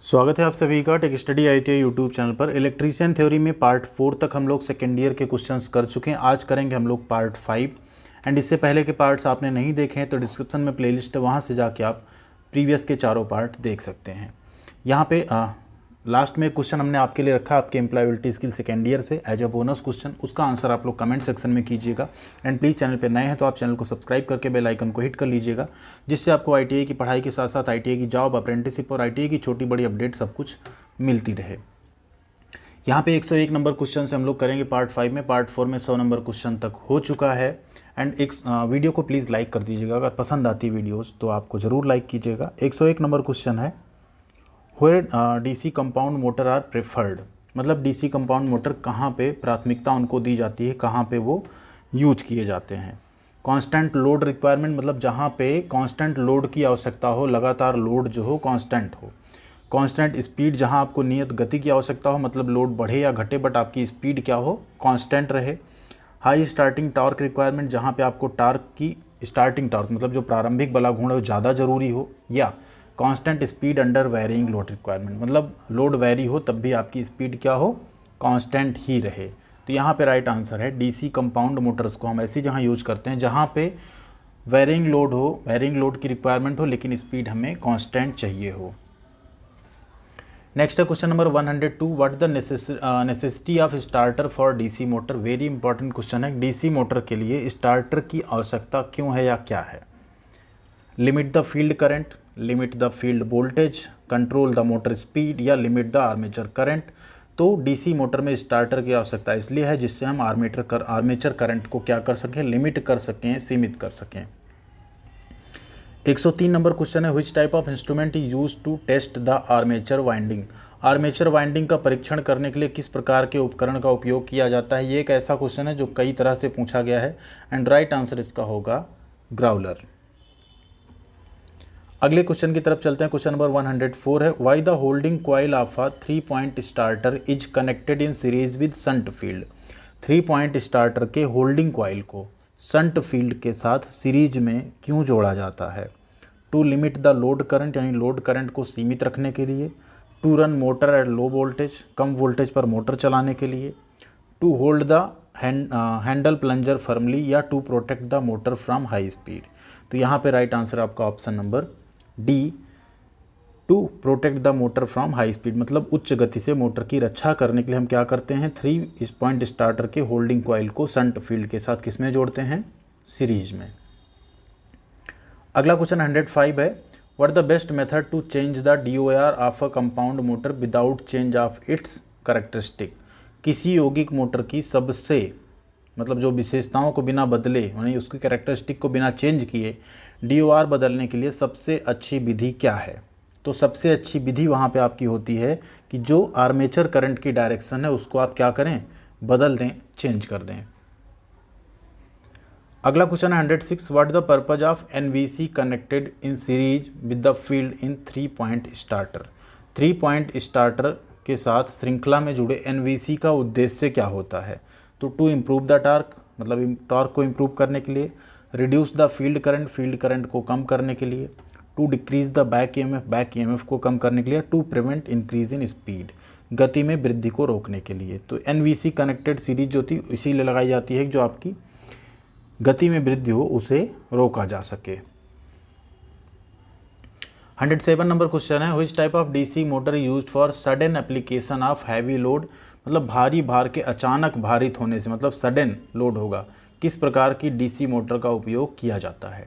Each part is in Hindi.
स्वागत है आप सभी का tech study ITI YouTube channel पर। इलेक्ट्रीशियन थ्योरी में पार्ट 4 तक हम लोग सेकेंड ईयर के क्वेश्चंस कर चुके हैं। आज करेंगे हम लोग पार्ट 5 एंड इससे पहले के पार्ट्स आपने नहीं देखे हैं तो डिस्क्रिप्शन में प्लेलिस्ट है, वहाँ से जाके आप प्रीवियस के चारों पार्ट देख सकते हैं। यहाँ पे लास्ट में क्वेश्चन हमने आपके लिए रखा आपके एम्प्लॉयबिलिटी स्किल सेकेंड ईयर से एज अ बोनस क्वेश्चन, उसका आंसर आप लोग कमेंट सेक्शन में कीजिएगा। एंड प्लीज़ चैनल पे नए हैं तो आप चैनल को सब्सक्राइब करके बेल आइकन को हिट कर लीजिएगा, जिससे आपको आईटीआई की पढ़ाई के साथ साथ आईटीआई की जॉब, अप्रेंटिसशिप और आईटीआई की छोटी बड़ी अपडेट सब कुछ मिलती रहे। यहाँ पे 101 नंबर क्वेश्चन से हम लोग करेंगे पार्ट 5 में। पार्ट 4 में 100 नंबर क्वेश्चन तक हो चुका है। एंड एक वीडियो को प्लीज़ लाइक कर दीजिएगा, अगर पसंद आती है वीडियोज़ तो आपको ज़रूर लाइक कीजिएगा। 101 नंबर क्वेश्चन है, where DC compound motor are preferred, मतलब डीसी कंपाउंड मोटर कहाँ पे प्राथमिकता उनको दी जाती है, कहाँ पे वो यूज किए जाते हैं। कांस्टेंट लोड रिक्वायरमेंट, मतलब जहाँ पे कांस्टेंट लोड की आवश्यकता हो, लगातार लोड जो हो कांस्टेंट हो। कांस्टेंट स्पीड, जहाँ आपको नियत गति की आवश्यकता हो, मतलब लोड बढ़े या घटे बट आपकी स्पीड क्या हो, कांस्टेंट रहे। हाई स्टार्टिंग टॉर्क रिक्वायरमेंट, जहाँ पे आपको टॉर्क की स्टार्टिंग टॉर्क मतलब जो प्रारंभिक बलागुण है वो ज़्यादा ज़रूरी हो। या constant speed under varying load requirement, मतलब लोड वेरी हो तब भी आपकी स्पीड क्या हो, कांस्टेंट ही रहे। तो यहाँ पे राइट आंसर है डीसी कंपाउंड मोटर्स को हम ऐसी जहाँ यूज करते हैं जहाँ पे वेरिंग लोड हो, वेरिंग लोड की रिक्वायरमेंट हो लेकिन स्पीड हमें कांस्टेंट चाहिए हो। नेक्स्ट है question number 102, what the necessity of starter for DC motor. Very important question है, डीसी मोटर के लिए स्टार्टर की आवश्यकता क्यों है या क्या है। Limit the field current, limit the field voltage, control the motor speed या लिमिट द आर्मेचर करंट। तो डीसी मोटर में स्टार्टर की आवश्यकता इसलिए है जिससे हम आर्मेचर करंट को क्या कर सकें, लिमिट कर सकें, सीमित कर सकें। 103 नंबर क्वेश्चन है, which type of instrument is use to test the armature winding. Armature winding का परीक्षण करने के लिए किस प्रकार के उपकरण का उपयोग किया जाता है। ये एक ऐसा क्वेश्चन है जो कई तरह से पूछा गया है एंड राइट आंसर इसका होगा ग्राउलर। अगले क्वेश्चन की तरफ चलते हैं। क्वेश्चन नंबर 104 है, why the holding coil of a 3 point starter is connected in series with shunt field. 3 point starter के होल्डिंग कॉइल को शंट फील्ड के साथ सीरीज में क्यों जोड़ा जाता है। To limit the load current, यानी लोड करंट को सीमित रखने के लिए। To run motor at low voltage, कम वोल्टेज पर मोटर चलाने के लिए। To hold the handle plunger firmly या to protect the motor from high speed. तो यहाँ पे राइट आंसर आपका option number D, to protect the motor from high speed, मतलब उच्च गति से मोटर की रक्षा करने के लिए हम क्या करते हैं, 3 पॉइंट स्टार्टर के होल्डिंग कॉइल को शंट फील्ड के साथ किसमें जोड़ते हैं, सीरीज में। अगला क्वेश्चन 105 है, what the best method to change the DOR of a compound motor without change of its characteristic. किसी यौगिक मोटर की सबसे, मतलब जो विशेषताओं को बिना बदले, यानी उसकी कैरेक्टरिस्टिक को बिना चेंज किए DOR बदलने के लिए सबसे अच्छी विधि क्या है। तो सबसे अच्छी विधि वहाँ पे आपकी होती है कि जो आर्मेचर करंट की डायरेक्शन है उसको आप क्या करें, बदल दें, चेंज कर दें। अगला क्वेश्चन है 106, what the purpose of NVC connected in series with the field in 3 point starter. 3 point starter के साथ श्रृंखला में जुड़े NVC का उद्देश्य क्या होता है। तो टू इम्प्रूव द टॉर्क, मतलब टॉर्क को इम्प्रूव करने के लिए। Reduce the field current, field current को कम करने के लिए। To decrease the back EMF, back EMF को कम करने के लिए। To prevent increase in speed, गति में वृद्धि को रोकने के लिए। तो NVC कनेक्टेड सीरीज जो थी इसीलिए लगाई जाती है जो आपकी गति में वृद्धि हो उसे रोका जा सके। 107 नंबर क्वेश्चन है, which type of DC motor used for sudden application of heavy load, मतलब भारी भार के अचानक भारित होने से, मतलब सडन लोड होगा, किस प्रकार की डीसी मोटर का उपयोग किया जाता है।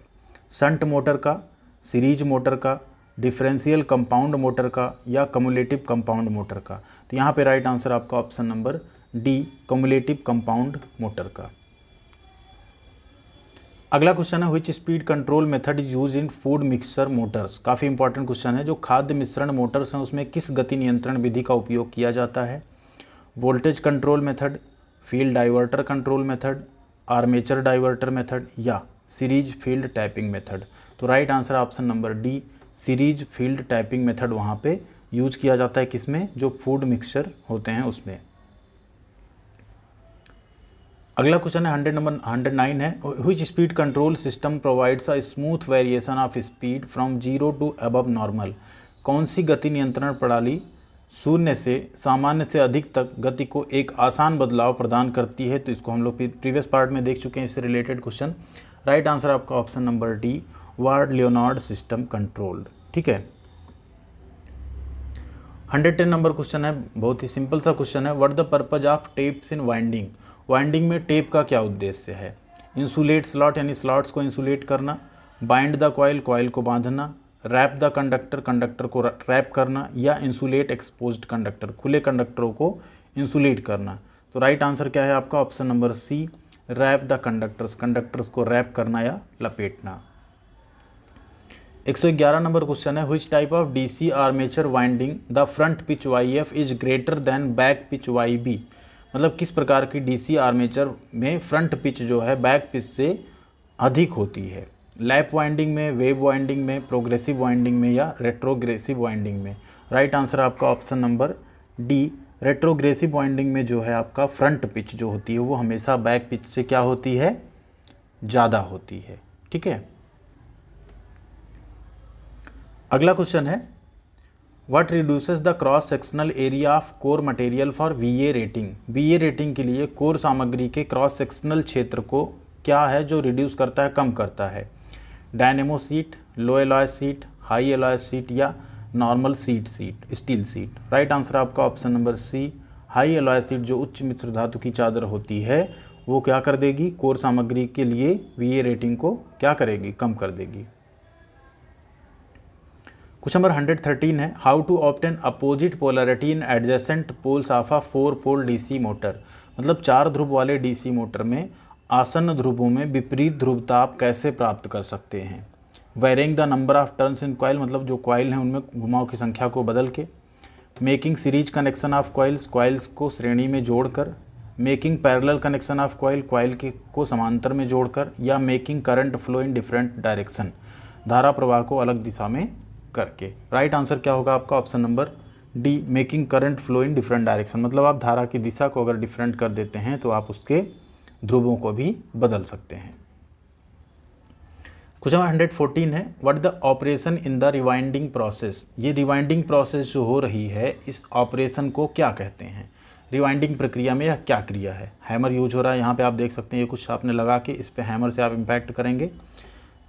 शंट मोटर का, सीरीज मोटर का, डिफरेंशियल कंपाउंड मोटर का या कम्युलेटिव कंपाउंड मोटर का। तो यहाँ पे राइट आंसर आपका option number D, cumulative compound motor का। अगला क्वेश्चन है, which speed control method is use in food mixture Motors. काफ़ी इंपॉर्टेंट क्वेश्चन है, जो खाद्य मिश्रण मोटर्स हैं उसमें किस गति नियंत्रण विधि का उपयोग किया जाता है। Voltage control method, field diverter control method, armature diverter method या सीरीज फील्ड टैपिंग मेथड। तो right answer option number D, series field tapping method वहाँ पे यूज किया जाता है, किसमें, जो फूड मिक्सचर होते हैं उसमें। अगला क्वेश्चन है 109 है, which speed control system provides a smooth variation of speed from 0 to above normal. कौन सी गति नियंत्रण प्रणाली शून्य से सामान्य से अधिक तक गति को एक आसान बदलाव प्रदान करती है? तो इसको हम लोग प्रीवियस पार्ट में देख चुके हैं, इससे रिलेटेड क्वेश्चन। राइट आंसर आपका option number D, ward Leonard system controlled. ठीक है, 110 नंबर क्वेश्चन है, बहुत ही सिंपल सा क्वेश्चन है। What the purpose of tapes in winding? Winding में टेप का क्या उद्देश्य है? इंसुलेट स्लॉट यानी स्लॉट्स को इंसुलेट करना, बाइंड द कॉइल कॉइल को बांधना, रैप द कंडक्टर कंडक्टर को रैप करना, या इंसुलेट एक्सपोज्ड कंडक्टर खुले कंडक्टरों को इंसुलेट करना। तो राइट आंसर क्या है आपका? Option number C, wrap the conductors, conductors को रैप करना या लपेटना। 111 नंबर क्वेश्चन है, which type of DC armature winding the front pitch YF is greater than back pitch YB? मतलब किस प्रकार की डीसी आर्मेचर में फ्रंट पिच जो है बैक पिच से अधिक होती है? लैप वाइंडिंग में, वेव वाइंडिंग में, प्रोग्रेसिव वाइंडिंग में, या रेट्रोग्रेसिव वाइंडिंग में? राइट आंसर आपका option number D, retrogressive winding में जो है आपका फ्रंट पिच जो होती है वो हमेशा बैक पिच से क्या होती है? ज़्यादा होती है। ठीक है, अगला क्वेश्चन है, what reduces the cross sectional area of core material for VA rating? VA rating के लिए कोर सामग्री के क्रॉस सेक्शनल क्षेत्र को क्या है जो रिड्यूस करता है, कम करता है? Dynamo sheet, low alloy sheet, high alloy sheet, या normal sheet steel sheet? Right answer आपका option number C, high alloy sheet जो उच्च मिश्र धातु की चादर होती है वो क्या कर देगी? कोर सामग्री के लिए VA रेटिंग को क्या करेगी? कम कर देगी। क्वेश्चन नंबर 113 है, how to obtain opposite polarity in adjacent poles of a 4 pole DC motor? मतलब 4 ध्रुव वाले DC मोटर में आसन्न ध्रुवों में विपरीत ध्रुवता आप कैसे प्राप्त कर सकते हैं? Varying the number of turns in coil, मतलब जो कॉइल हैं उनमें घुमाव की संख्या को बदल के, making series connection of coils, coils को श्रेणी में जोड़कर, making parallel connection of coil, coil को समांतर में जोड़कर, या making current flow in different direction, धारा प्रवाह को अलग दिशा में करके? राइट आंसर क्या होगा आपका? Option number D, making current flow in different direction. मतलब आप धारा की दिशा को अगर डिफरेंट कर देते हैं तो आप उसके ध्रुवों को भी बदल सकते हैं। क्वेश्चन 114 है, what the operation in the rewinding process? ये रिवाइंडिंग प्रोसेस जो हो रही है इस ऑपरेशन को क्या कहते हैं? रिवाइंडिंग प्रक्रिया में यह क्या क्रिया है? हैमर यूज हो रहा है, यहाँ पे आप देख सकते हैं, ये कुछ आपने लगा के इस पे हैमर से आप इम्पैक्ट करेंगे।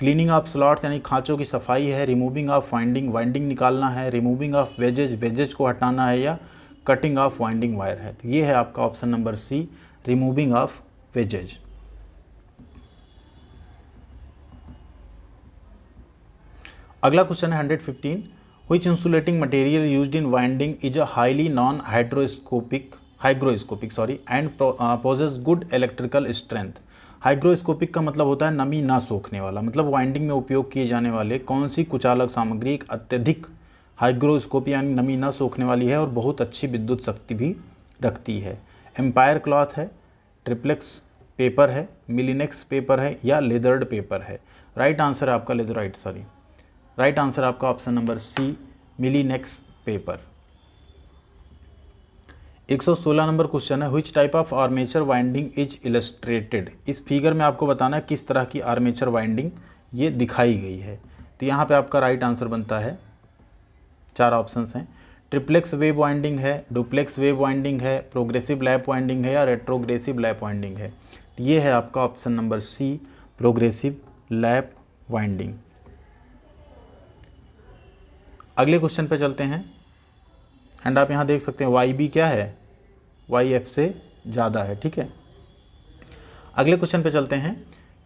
क्लीनिंग ऑफ स्लॉट्स यानी खांचों की सफाई है, रिमूविंग ऑफ वाइंडिंग, वाइंडिंग निकालना है, रिमूविंग ऑफ वेजेज, वेजेज को हटाना है, या कटिंग ऑफ वाइंडिंग वायर है? तो ये है आपका option number C, removing of wedges. अगला क्वेश्चन है 115, which insulating material used in winding is a highly non hygroscopic and possess good electrical strength? Hygroscopic का मतलब होता है नमी ना सोखने वाला। मतलब वाइंडिंग में उपयोग किए जाने वाले कौन सी कुचालक सामग्री एक अत्यधिक हाइग्रोस्कोपी यानी नमी ना सोखने वाली है और बहुत अच्छी विद्युत शक्ति भी रखती है? एम्पायर क्लॉथ है, ट्रिप्लेक्स पेपर है, मिलीनेक्स पेपर है, या लेदर्ड पेपर है? राइट आंसर आपका राइट आंसर आपका option number C, Melinex paper. 116 number question है, which type of armature winding is illustrated? इस फिगर में आपको बताना है किस तरह की आर्मेचर वाइंडिंग ये दिखाई गई है। तो यहाँ पे आपका राइट आंसर बनता है, 4 ऑप्शंस हैं, ट्रिप्लेक्स वेव वाइंडिंग है, डुप्लेक्स वेव वाइंडिंग है, प्रोग्रेसिव लैप वाइंडिंग है, या रेट्रोग्रेसिव लैप वाइंडिंग है? तो ये है आपका option number C, progressive lap winding. अगले क्वेश्चन पे चलते हैं, एंड आप यहाँ देख सकते हैं YB क्या है? YF से ज़्यादा है। ठीक है, अगले क्वेश्चन पे चलते हैं,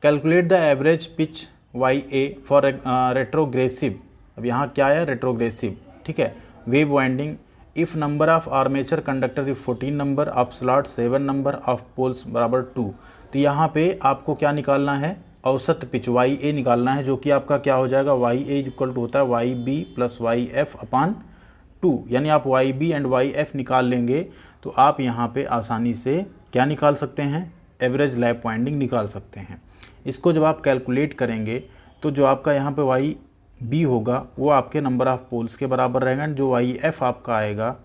calculate the average pitch YA for retrogressive. अब यहाँ क्या है? रेट्रोग्रेसिव। ठीक है, wave winding if number of armature conductor if 14 number of slot 7 number of poles बराबर 2। तो यहाँ पे आपको क्या निकालना है? औसत पिच YA निकालना है, जो कि आपका क्या हो जाएगा? YA इक्वल टू होता है YB प्लस YF अपान 2। यानी आप YB एंड YF निकाल लेंगे तो आप यहाँ पे आसानी से क्या निकाल सकते हैं? एवरेज लैप वाइंडिंग निकाल सकते हैं। इसको जब आप कैलकुलेट करेंगे तो जो आपका यहाँ पे YB होगा वो आपके नंबर ऑफ पोल्स के बराबर रहेगा, जो YF आपका आएगा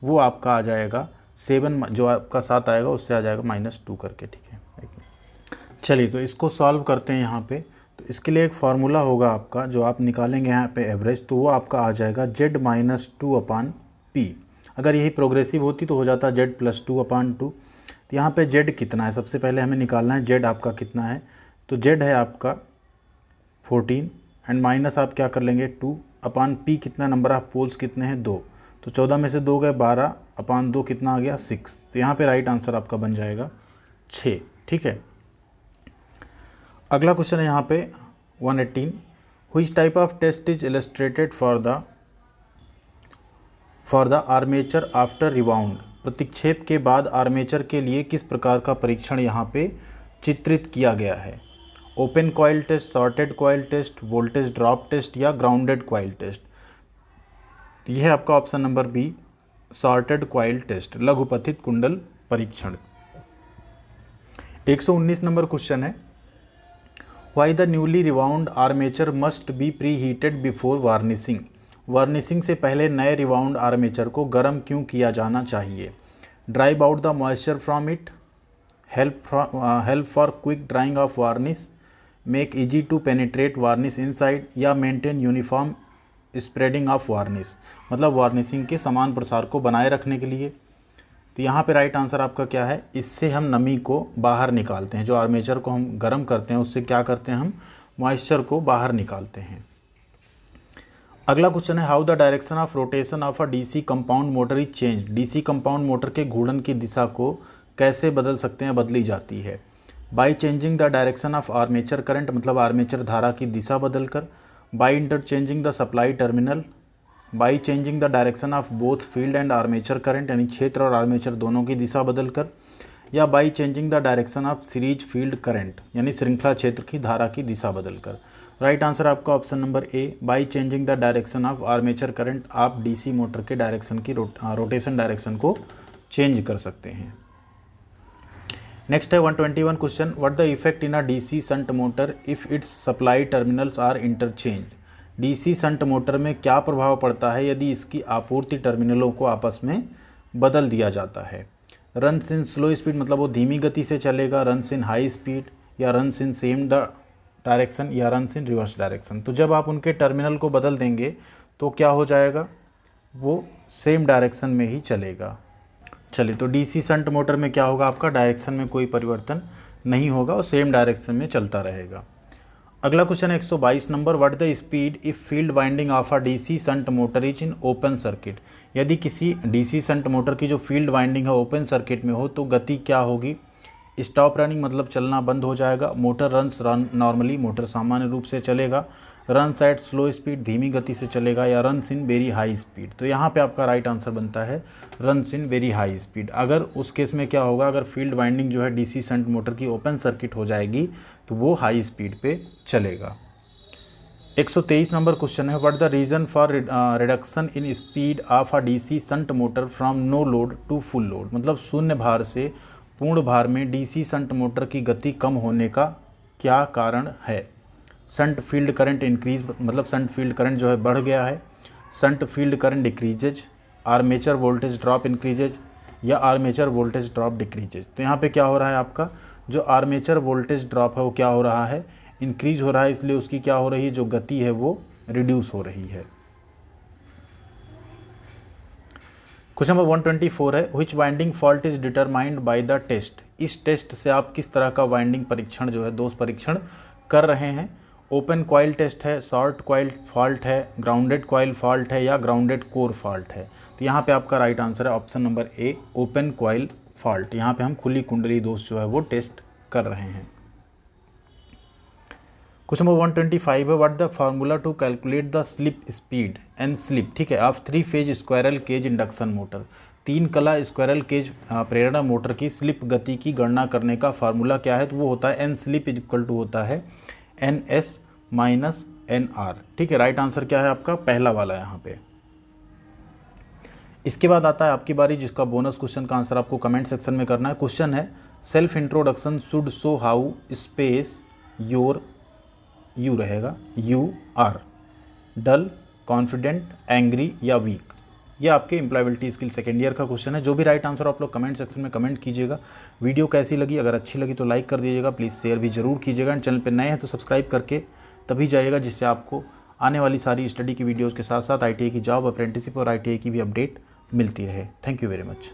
वो आपका आ जाएगा 7, जो आपका 7 आएगा उससे आ जाएगा -2 करके। ठीक है, चलिए तो इसको सॉल्व करते हैं यहाँ पे। तो इसके लिए एक फार्मूला होगा आपका, जो आप निकालेंगे यहाँ पे एवरेज, तो वो आपका आ जाएगा Z-2/P। अगर यही प्रोग्रेसिव होती तो हो जाता Z+2/2। तो यहाँ पे Z कितना है, सबसे पहले हमें निकालना है Z आपका कितना है। तो Z है आपका 14 एंड माइनस आप क्या कर लेंगे 2/P, कितना नंबर ऑफ पोल्स कितने हैं 2, तो 14 में से 2 गए 12/2 कितना आ गया 6। तो यहाँ पे राइट आंसर आपका बन जाएगा 6। ठीक है, अगला क्वेश्चन है यहाँ पे 118, which type of test is illustrated for the armature after rebound. प्रतिक्षेप के बाद आर्मेचर के लिए किस प्रकार का परीक्षण यहाँ पे चित्रित किया गया है। Open coil test, shorted coil test, voltage drop test या ग्राउंडेड कॉइल टेस्ट। यह है आपका option number B, shorted coil test, लघुपथित कुंडल परीक्षण। 119 नंबर क्वेश्चन है, why the newly rewound armature must be pre heated before varnishing. Varnishing से पहले नए रिवाउंड आर्मेचर को गर्म क्यों किया जाना चाहिए। Drive out the moisture from it, help for quick drying of varnish, make easy to penetrate varnish inside, या maintain uniform spreading of varnish. मतलब वार्निशिंग के समान प्रसार को बनाए रखने के लिए। तो यहाँ पे राइट आंसर आपका क्या है, इससे हम नमी को बाहर निकालते हैं। जो आर्मेचर को हम गर्म करते हैं उससे क्या करते हैं, हम मॉइस्चर को बाहर निकालते हैं। अगला क्वेश्चन है, how the direction of rotation of a DC compound motor is change. DC compound motor के घूर्णन की दिशा को कैसे बदल सकते हैं, बदली जाती है। By changing the direction of armature current, मतलब आर्मेचर धारा की दिशा बदलकर। By interchanging the supply terminal. By changing the direction of both field and armature current, यानी क्षेत्र और आर्मेचर दोनों की दिशा बदलकर। या by changing the direction of series field current, यानी श्रृंखला क्षेत्र की धारा की दिशा बदलकर। राइट आंसर आपका option number A, by changing the direction of armature current आप डीसी मोटर के डायरेक्शन की रोटेशन डायरेक्शन को चेंज कर सकते हैं। नेक्स्ट है 121 question, what the effect in a DC shunt motor if its supply terminals are interchange. DC shunt motor में क्या प्रभाव पड़ता है यदि इसकी आपूर्ति टर्मिनलों को आपस में बदल दिया जाता है। रन्स इन स्लो स्पीड, मतलब वो धीमी गति से चलेगा। रन्स इन हाई स्पीड, या runs in same the direction, या रन्स इन रिवर्स डायरेक्शन। तो जब आप उनके टर्मिनल को बदल देंगे तो क्या हो जाएगा, वो सेम डायरेक्शन में ही चलेगा। चलिए, तो डीसी शंट मोटर में क्या होगा, आपका डायरेक्शन में कोई परिवर्तन नहीं होगा और सेम डायरेक्शन में चलता रहेगा। अगला क्वेश्चन है 122 number, what the speed if field winding of a DC shunt motor is in open circuit. यदि किसी डीसी शंट मोटर की जो फील्ड वाइंडिंग है ओपन सर्किट में हो तो गति क्या होगी। स्टॉप रनिंग, मतलब चलना बंद हो जाएगा। मोटर रन नॉर्मली, मोटर सामान्य रूप से चलेगा। रन एट स्लो स्पीड, धीमी गति से चलेगा। या runs in very high speed. तो यहाँ पे आपका राइट आंसर बनता है runs in very high speed. अगर उस केस में क्या होगा, अगर फील्ड वाइंडिंग जो है डीसी शंट मोटर की ओपन सर्किट हो जाएगी तो वो हाई स्पीड पे चलेगा। 123 नंबर क्वेश्चन है, what the reason for reduction in speed of a DC shunt motor from no load to full load. मतलब शून्य भार से पूर्ण भार में डीसी शंट मोटर की गति कम होने का क्या कारण है। शंट फील्ड करंट इंक्रीज, मतलब शंट फील्ड करंट जो है बढ़ गया है। Shunt field current decreases, armature voltage drop increases, या आर्मेचर वोल्टेज ड्रॉप डिक्रीजेज। तो यहाँ पे क्या हो रहा है, आपका जो आर्मेचर वोल्टेज ड्रॉप है वो क्या हो रहा है, इंक्रीज हो रहा है, इसलिए उसकी क्या हो रही है, जो गति है वो रिड्यूस हो रही है। क्वेश्चन नंबर 124 है, which winding fault is determined by the test. इस टेस्ट से आप किस तरह का वाइंडिंग परीक्षण जो है, दोष परीक्षण कर रहे हैं। ओपन कॉइल टेस्ट है, शॉर्ट कॉइल फॉल्ट है, ग्राउंडेड कॉइल फॉल्ट है, या ग्राउंडेड कोर फॉल्ट है। तो यहाँ पे आपका राइट आंसर है option number A, open coil fault. यहाँ पे हम खुली कुंडली दोष जो है वो टेस्ट कर रहे हैं। क्वेश्चन नंबर 125 है, what the formula to calculate the slip speed and slip, ठीक है, of 3 phase squirrel cage induction motor. 3 कला स्क्वायरल केज प्रेरणा मोटर की स्लिप गति की गणना करने का फार्मूला क्या है। तो वो होता है N slip is equal to होता है N S minus N R. ठीक है, राइट आंसर क्या है आपका, पहला वाला यहाँ पे। इसके बाद आता है आपकी बारी, जिसका बोनस क्वेश्चन का आंसर आपको कमेंट सेक्शन में करना है। क्वेश्चन है, self introduction should show how space your, you रहेगा, you are dull, confident, angry या वीक। ये आपके एम्प्लॉयबिलिटी स्किल सेकेंड ईयर का क्वेश्चन है। जो भी राइट आंसर आप लोग कमेंट सेक्शन में कमेंट कीजिएगा। वीडियो कैसी लगी, अगर अच्छी लगी तो लाइक कर दीजिएगा, प्लीज़ शेयर भी जरूर कीजिएगा। एंड चैनल पर नए हैं तो सब्सक्राइब करके तभी जाइएगा, जिससे आपको आने वाली सारी स्टडी की वीडियोज़ के साथ साथ ITI की जॉब, अप्रेंटिसशिप और ITI की भी अपडेट मिलती रहे। Thank you very much.